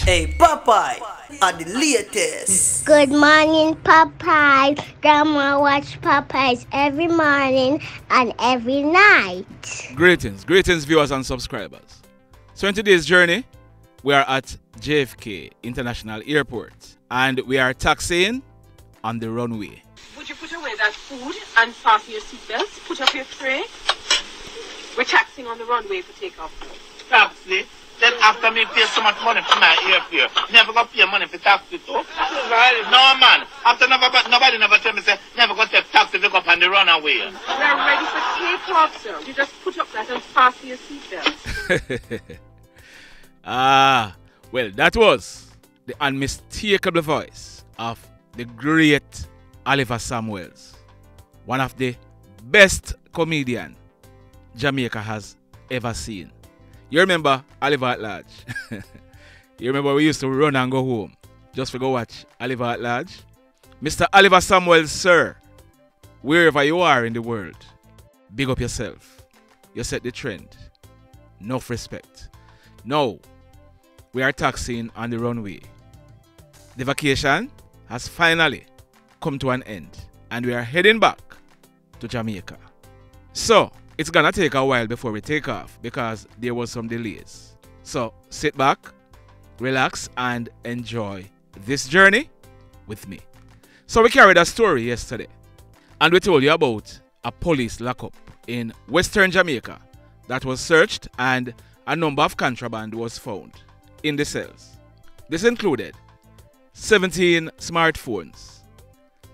Hey, Popeye are the latest. Good morning, Popeye. Grandma watch Popeyes every morning and every night. Greetings viewers and subscribers. So in today's journey, we are at JFK International Airport and we are taxiing on the runway. Would you put away that food and fasten your seatbelts? Put up your tray. We're taxiing on the runway for takeoff. Taxi? Then after me pay so much money for my airfare, never go pay money for taxi too? No man, after nobody never tell me say, never go take taxi to go up on the runaway. We're ready for takeoff, sir. You just put up that and fasten your seatbelts. Well, that was the unmistakable voice of the great Oliver Samuels, one of the best comedian Jamaica has ever seen. You remember Oliver at Large? You remember we used to run and go home just to go watch Oliver at Large? Mr. Oliver Samuels, sir, wherever you are in the world, big up yourself. You set the trend. Enough respect. Now, we are taxiing on the runway. The vacation has finally come to an end and we are heading back to Jamaica. So, it's gonna take a while before we take off because there was some delays. So, sit back, relax and enjoy this journey with me. So, we carried a story yesterday and we told you about a police lockup in Western Jamaica that was searched and a number of contraband was found in the cells. This included 17 smartphones,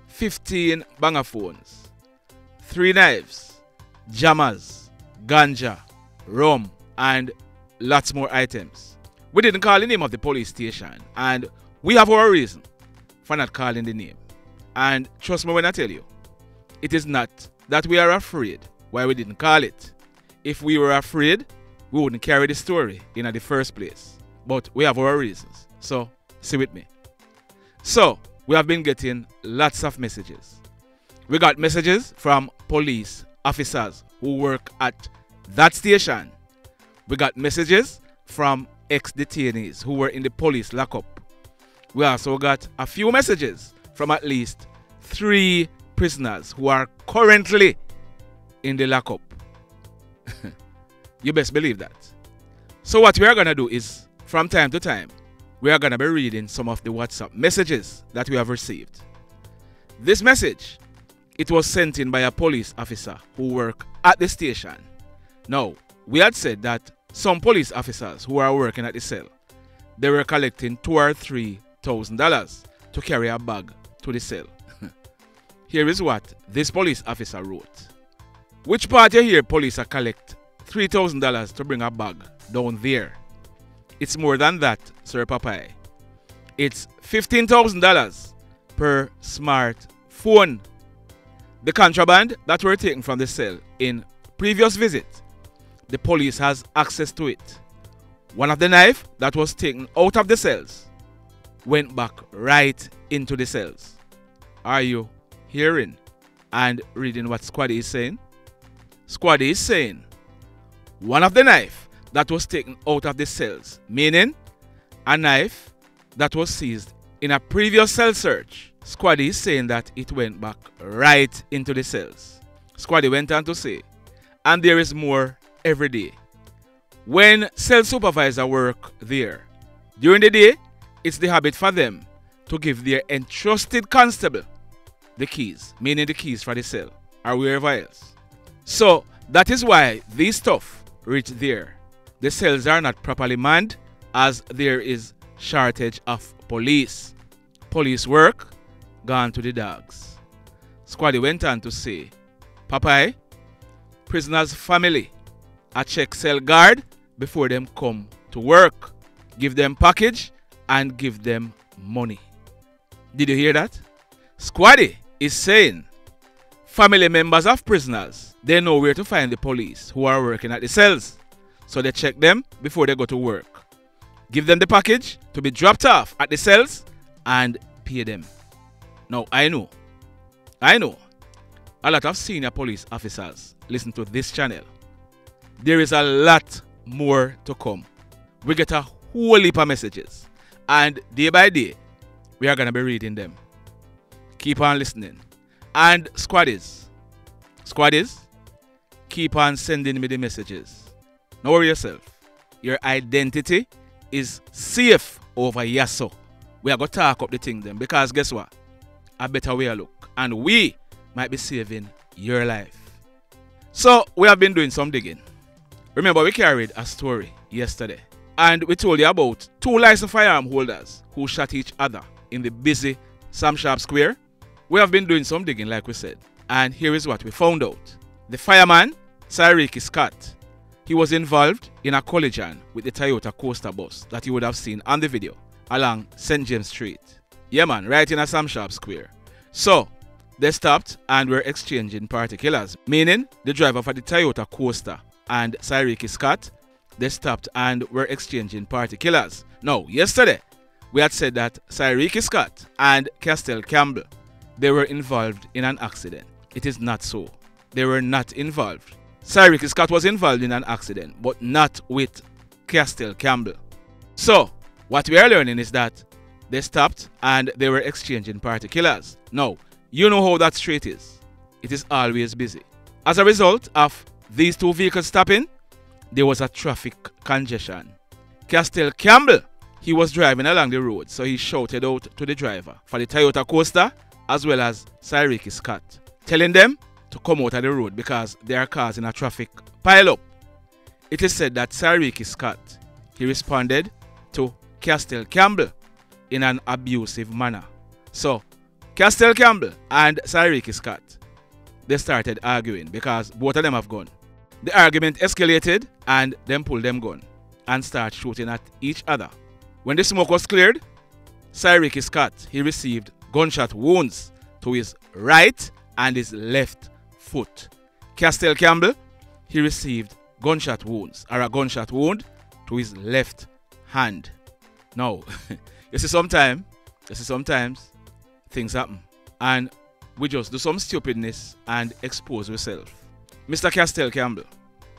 15 banger phones, 3 knives, jammers, ganja, rum, and lots more items. We didn't call the name of the police station, and we have our reason for not calling the name. And trust me when I tell you, it is not that we are afraid why we didn't call it. If we were afraid, we wouldn't carry the story in the first place. But we have our reasons. So, see with me. So, we have been getting lots of messages. We got messages from police officers who work at that station. We got messages from ex-detainees who were in the police lockup. We also got a few messages from at least 3 prisoners who are currently in the lockup. You best believe that. So what we are going to do is, from time to time, we are going to be reading some of the WhatsApp messages that we have received. This message, it was sent in by a police officer who work at the station. Now, we had said that some police officers who are working at the cell, they were collecting $2,000 or $3,000 to carry a bag to the cell. Here is what this police officer wrote. Which part you hear police are collect $3,000 to bring a bag down there? It's more than that, Sir Popeye. It's $15,000 per smartphone. The contraband that were taken from the cell in previous visit, the police has access to it. One of the knife that was taken out of the cells went back right into the cells. Are you hearing and reading what Squaddy is saying? Squaddy is saying one of the knife that was taken out of the cells, meaning a knife that was seized in a previous cell search. Squaddy is saying that it went back right into the cells. Squaddy went on to say, and there is more every day. When cell supervisor work there, during the day, it's the habit for them to give their entrusted constable the keys, meaning the keys for the cell, or wherever else. So, that is why these stuff reach there. The cells are not properly manned as there is shortage of police. Police work gone to the dogs. Squaddy went on to say, Popeye, prisoners' family, a check cell guard before them come to work. Give them package and give them money. Did you hear that? Squaddy is saying, family members of prisoners, they know where to find the police who are working at the cells. So they check them before they go to work. Give them the package to be dropped off at the cells and pay them. Now, I know a lot of senior police officers listen to this channel. There is a lot more to come. We get a whole heap of messages And day by day, we are going to be reading them. Keep on listening. And squaddies, keep on sending me the messages. Don't worry yourself. Your identity is safe over Yasso. We are going to talk up the thing then, because guess what? A better way to look. And we might be saving your life. So we have been doing some digging. Remember, we carried a story yesterday. And we told you about two licensed firearm holders who shot each other in the busy Sam Sharp Square. We have been doing some digging, like we said. And here is what we found out. The fireman, Cyriki Scott, he was involved in a collision with the Toyota Coaster bus that you would have seen on the video along St. James Street. Yeah, man, right in a Sam Sharp Square. So, they stopped and were exchanging particulars, meaning the driver for the Toyota Coaster and Cyriki Scott, they stopped and were exchanging particulars. Now, yesterday, we had said that Cyriki Scott and Castell Campbell, they were involved in an accident. It is not so. They were not involved. Cyriki Scott was involved in an accident, but not with Castell Campbell. So, what we are learning is that they stopped and they were exchanging particulars. Now, you know how that street is. It is always busy. As a result of these two vehicles stopping, there was a traffic congestion. Castell Campbell, he was driving along the road, so he shouted out to the driver for the Toyota Coaster as well as Cyriki Scott, telling them to come out of the road because they are causing a traffic pile-up. It is said that Cyriki Scott, he responded to Castell Campbell in an abusive manner. So, Castell Campbell and Cyriki Scott, they started arguing because both of them have gun. The argument escalated and them pulled them gun and start shooting at each other. When the smoke was cleared, Cyriki Scott, he received gunshot wounds to his right and his left foot. Castell Campbell, he received gunshot wounds, or a gunshot wound to his left hand. Now, you see sometimes things happen and we just do some stupidness and expose ourselves. Mr. Castell Campbell,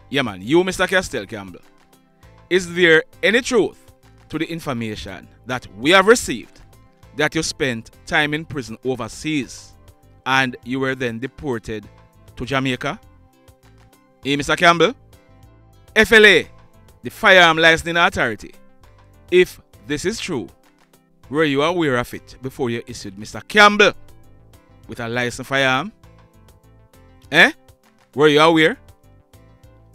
yeah man, you Mr. Castell Campbell, is there any truth to the information that we have received that you spent time in prison overseas and you were then deported to Jamaica? Hey, Mr. Campbell, FLA, the Firearm Licensing Authority, if this is true, were you aware of it before you issued Mr. Campbell with a licensed firearm? Were you aware?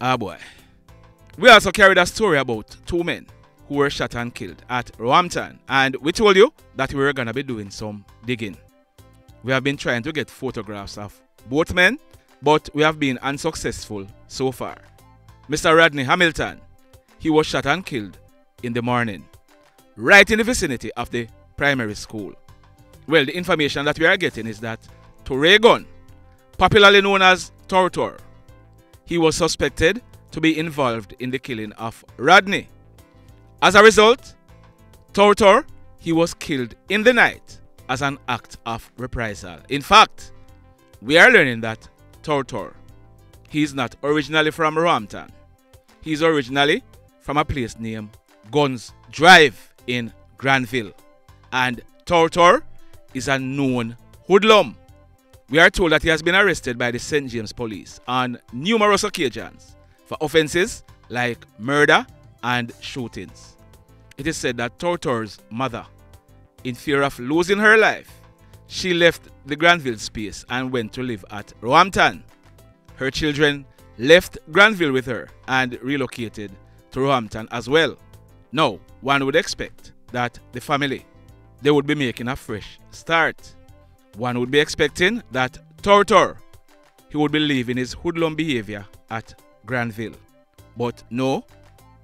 Ah boy. We also carried a story about two men who were shot and killed at Roehampton, and we told you that we were going to be doing some digging. We have been trying to get photographs of both men, but we have been unsuccessful so far. Mr. Rodney Hamilton, he was shot and killed in the morning, right in the vicinity of the primary school. Well, the information that we are getting is that Toregon, popularly known as Tortor, he was suspected to be involved in the killing of Rodney. As a result, Tortor, he was killed in the night as an act of reprisal. In fact, we are learning that Tortor, he is not originally from Roehampton. He is originally from a place named Guns Drive in Granville. And Tortor is a known hoodlum. We are told that he has been arrested by the St. James Police on numerous occasions for offenses like murder and shootings. It is said that Tortor's mother, in fear of losing her life, she left the Granville space and went to live at Roehampton. Her children left Granville with her and relocated to Roehampton as well. Now, one would expect that the family, they would be making a fresh start. One would be expecting that Tortor, he would be leaving his hoodlum behavior at Granville. But no,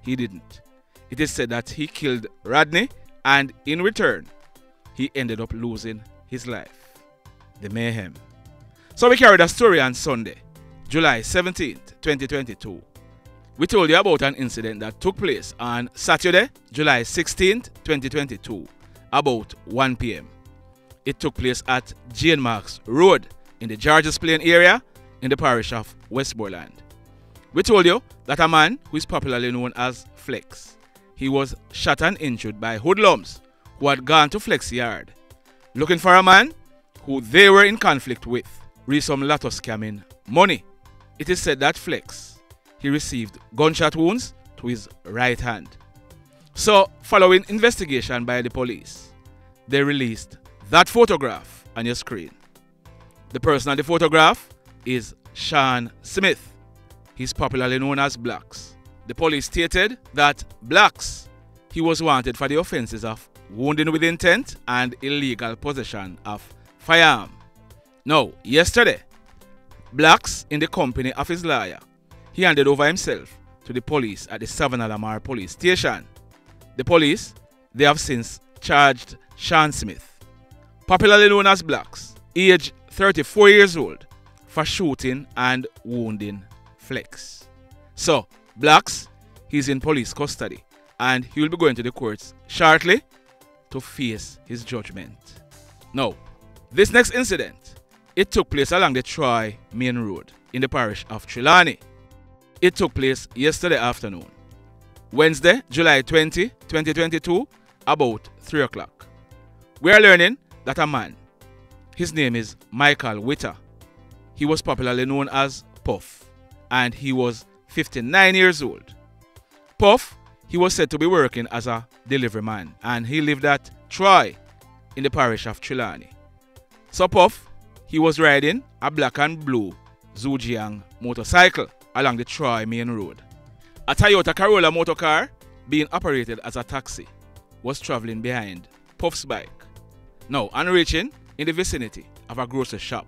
he didn't. It is said that he killed Rodney and in return, he ended up losing his life. The mayhem. So we carried a story on Sunday, July 17th, 2022. We told you about an incident that took place on Saturday, July 16th, 2022, about 1 p.m. It took place at Jane Marks Road in the Georges Plain area in the parish of Westmoreland. We told you that a man who is popularly known as Flex, he was shot and injured by hoodlums who had gone to Flex yard looking for a man who they were in conflict with, re some lotto scamming money. It is said that Flex, he received gunshot wounds to his right hand. So, following investigation by the police, they released that photograph on your screen. The person on the photograph is Shawn Smith. He's popularly known as Blacks. The police stated that Blacks, he was wanted for the offenses of wounding with intent and illegal possession of firearm. Now, yesterday, Blacks, in the company of his lawyer, he handed over himself to the police at the Savannah Lamar police station. The police, they have since charged Shawn Smith, popularly known as Blacks, aged 34 years old, for shooting and wounding Flex. So, Blacks, he's in police custody and he will be going to the courts shortly to face his judgment. Now, this next incident, it took place along the Troy Main Road in the parish of Trelawney. It took place yesterday afternoon, Wednesday, July 20, 2022, about 3 o'clock. We are learning that a man, his name is Michael Witter. He was popularly known as Puff, and he was 59 years old. Puff, he was said to be working as a delivery man, and he lived at Troy in the parish of Trelawney. So Puff, he was riding a black and blue Zhujiang motorcycle along the Troy Main Road. A Toyota Corolla motor car, being operated as a taxi, was traveling behind Puff's bike. Now, on reaching in the vicinity of a grocery shop,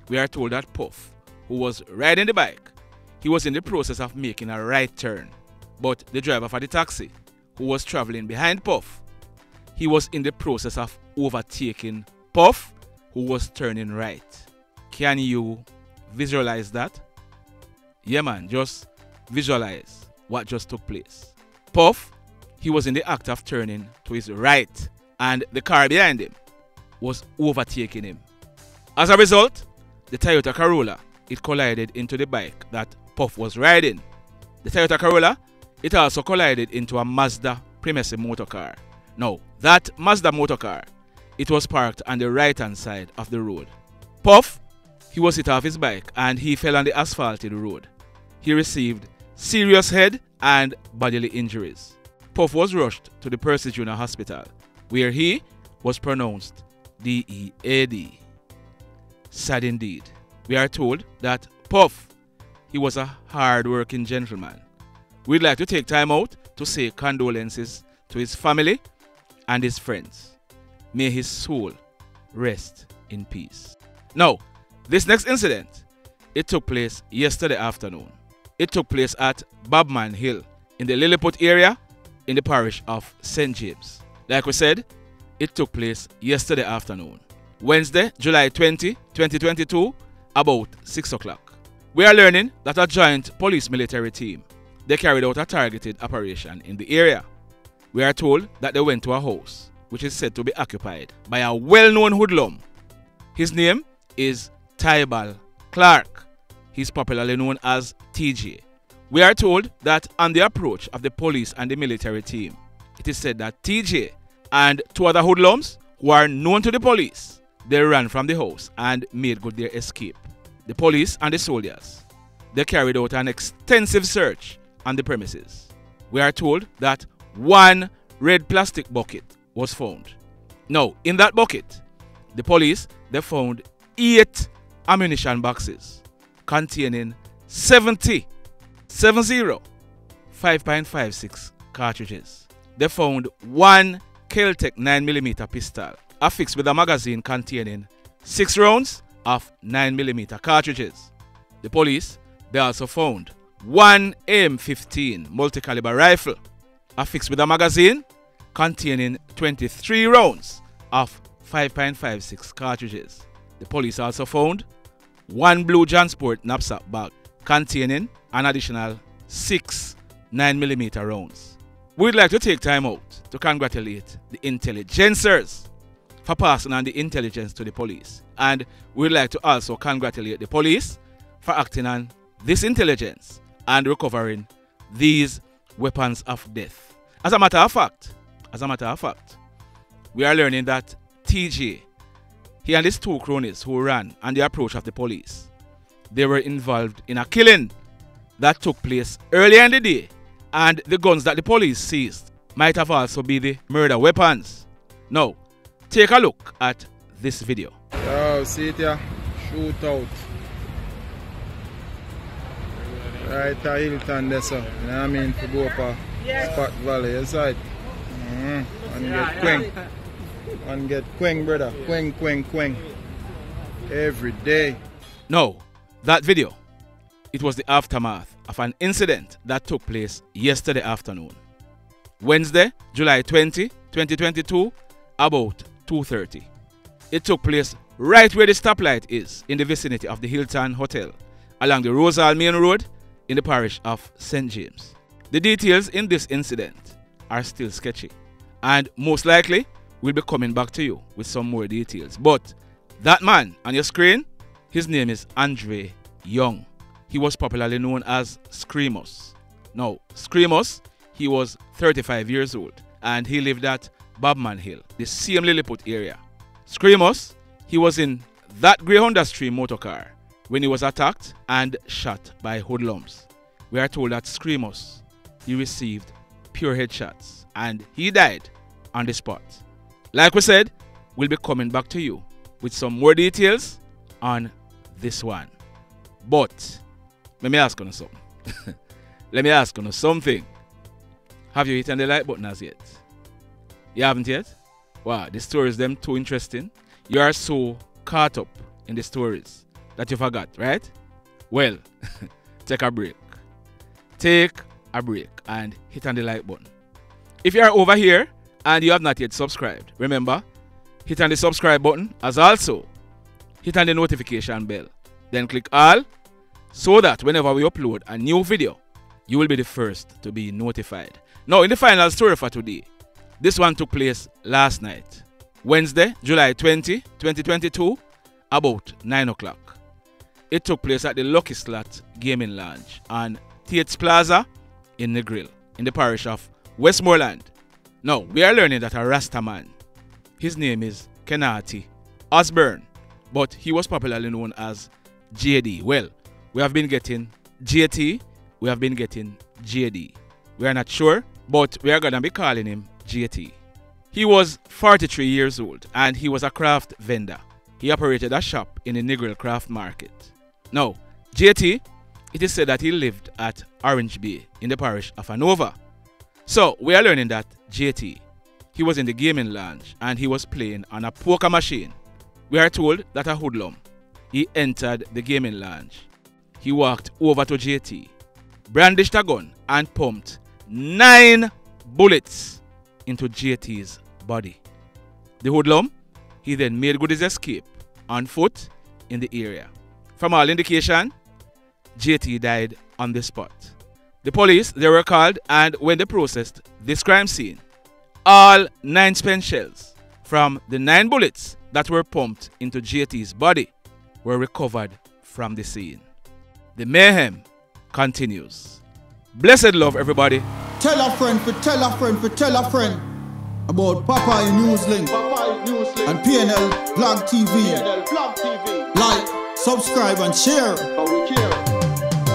we are told that Puff, who was riding the bike, he was in the process of making a right turn. But the driver for the taxi, who was traveling behind Puff, he was in the process of overtaking Puff, who was turning right. Can you visualize that? Yeah man, just visualize what just took place. Puff, he was in the act of turning to his right, and the car behind him was overtaking him. As a result, the Toyota Corolla, it collided into the bike that Puff was riding. The Toyota Corolla, it also collided into a Mazda Primacy motor car. Now, that Mazda motor car, it was parked on the right hand side of the road. Puff, he was hit off his bike and he fell on the asphalted road. He received serious head and bodily injuries. Puff was rushed to the Percy Junior Hospital, where he was pronounced DEAD. Sad indeed. We are told that Puff, he was a hard-working gentleman. We'd like to take time out to say condolences to his family and his friends. May his soul rest in peace. Now, this next incident, it took place yesterday afternoon. It took place at Bobman Hill in the Lilliput area in the parish of St. James. Like we said, it took place yesterday afternoon, Wednesday, July 20, 2022, about 6 o'clock. We are learning that a joint police-military team, they carried out a targeted operation in the area. We are told that they went to a house which is said to be occupied by a well-known hoodlum. His name is Tybal Clark. He's popularly known as TJ. We are told that on the approach of the police and the military team, it is said that TJ and two other hoodlums who are known to the police, they ran from the house and made good their escape. The police and the soldiers, they carried out an extensive search on the premises. We are told that one red plastic bucket was found. Now, in that bucket, the police, they found 8 ammunition boxes containing 70 5.56 cartridges. They found one Kel-Tec 9mm pistol affixed with a magazine containing 6 rounds of 9mm cartridges. The police, they also found one M15 multi-caliber rifle affixed with a magazine containing 23 rounds of 5.56 cartridges. The police also found one blue JanSport knapsack bag containing an additional 6 9mm rounds. We'd like to take time out to congratulate the intelligencers for passing on the intelligence to the police, and we'd like to also congratulate the police for acting on this intelligence and recovering these weapons of death. As a matter of fact, we are learning that TJ, he and his two cronies who ran on the approach of the police, they were involved in a killing that took place earlier in the day, and the guns that the police seized might have also been the murder weapons. Now, take a look at this video. Yo, see it here? Shootout. Right at Hilton there, so. You know what I mean? To go for Spot Valley, inside. And get queng. And get queng, brother. Queng, queng, queng. Every day. Now, that video, it was the aftermath of an incident that took place yesterday afternoon. Wednesday, July 20, 2022, about 2:30. It took place right where the stoplight is in the vicinity of the Hilton Hotel, along the Rosal Main Road in the parish of St. James. The details in this incident are still sketchy, and most likely we'll be coming back to you with some more details. But that man on your screen, his name is Andre Young. He was popularly known as Scremus. Now, Scremus, he was 35 years old and he lived at Bobman Hill, the same Lilliput area. Scremus, he was in that grey Honda Stream motor car when he was attacked and shot by hoodlums. We are told that Scremus, he received pure headshots and he died on the spot. Like we said, we'll be coming back to you with some more details on this one. But let me ask you something. Let me ask you something. Have you hit on the like button as yet? You haven't yet? Wow, the stories them too interesting. You are so caught up in the stories that you forgot, right? Well, take a break. Take a break and hit on the like button. If you are over here and you have not yet subscribed, remember, hit on the subscribe button, as also hit on the notification bell. Then click all, so that whenever we upload a new video, you will be the first to be notified. Now, in the final story for today, this one took place last night, Wednesday, July 20, 2022, about 9 o'clock. It took place at the Lucky Slot Gaming Lounge on Tate's Plaza in Negril, in the parish of Westmoreland. Now, we are learning that a Rasta man, his name is Kennattyi Osbourne, but he was popularly known as JD. Well, we have been getting JT, we have been getting JD. We are not sure, but we are going to be calling him JT. He was 43 years old and he was a craft vendor. He operated a shop in the Negril Craft Market. Now, JT, it is said that he lived at Orange Bay in the parish of Hanover. So, we are learning that JT, he was in the gaming lounge and he was playing on a poker machine. We are told that a hoodlum, he entered the gaming lounge. He walked over to JT, brandished a gun and pumped 9 bullets into JT's body. The hoodlum, he then made good his escape on foot in the area. From all indication, JT died on the spot. The police, they were called, and when they processed this crime scene, all 9 spent shells from the 9 bullets that were pumped into JT's body were recovered from the scene. The mayhem continues. Blessed love, everybody. Tell a friend for tell a friend for tell a friend about Popeye NewzLynx and PNL Blog TV. Like, subscribe and share.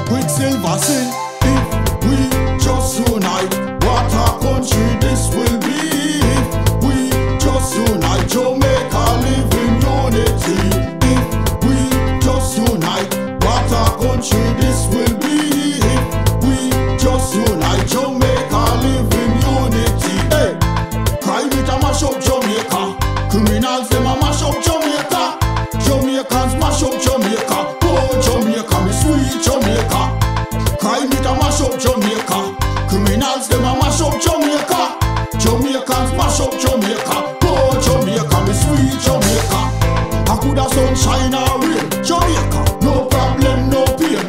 Quicksilver sing, if we just unite, what a country this will be. If we just unite, Jamaica live in unity. If we just unite, what a country this will be. If we just unite, Jamaica live in unity. Hey, crime it a mash up Jamaica. Criminals them a mash up Jamaica. Jamaicans mash up Jamaica. Oh Jamaica, me sweet Jamaica. Crime it a mash up Jamaica. Criminals them a mash up Jamaica. Jamaicans mash up Jamaica. Oh Jamaica, me sweet Jamaica. I coulda sunshine or rain. Jamaica, no problem, no pain.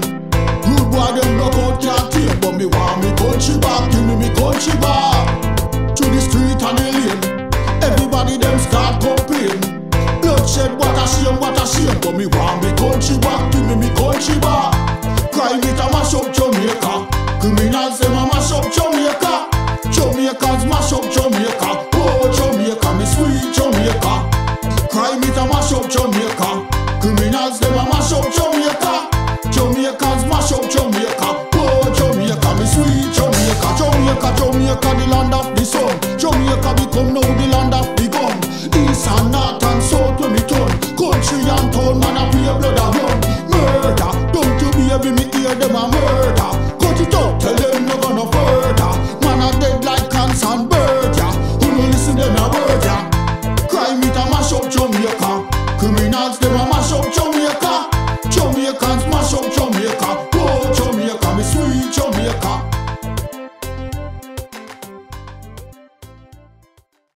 Rude boy them knock out can't tame, but me want me country back. Give me country back. To the street and the lane, everybody them start complain. Bloodshed, what a shame, but me want me country back. Give me country back. Crime it a mash up Jamaica. Criminals them a mash up Jamaica. Jamaicans mash up Jamaica. Oh Jamaica, me sweet up Jamaica. Criminals, them a mash up Jamaica. Jamaicans mash up Jamaica. Oh, Jamaica, me sweet Jamaica. Jamaica, Jamaica, the land of the sun. Jamaica become now the land of the gun. East and north and south when me turn. Country and town, man, I pay blood a run. Murder, don't you baby, me hear them a murder. Cut it out, tell them no gonna further. Man a dead like cans and bird, yeah. Who no listen them a word, yeah. Crime it a mash up Jamaica. Criminals, them a mash up Jamaica.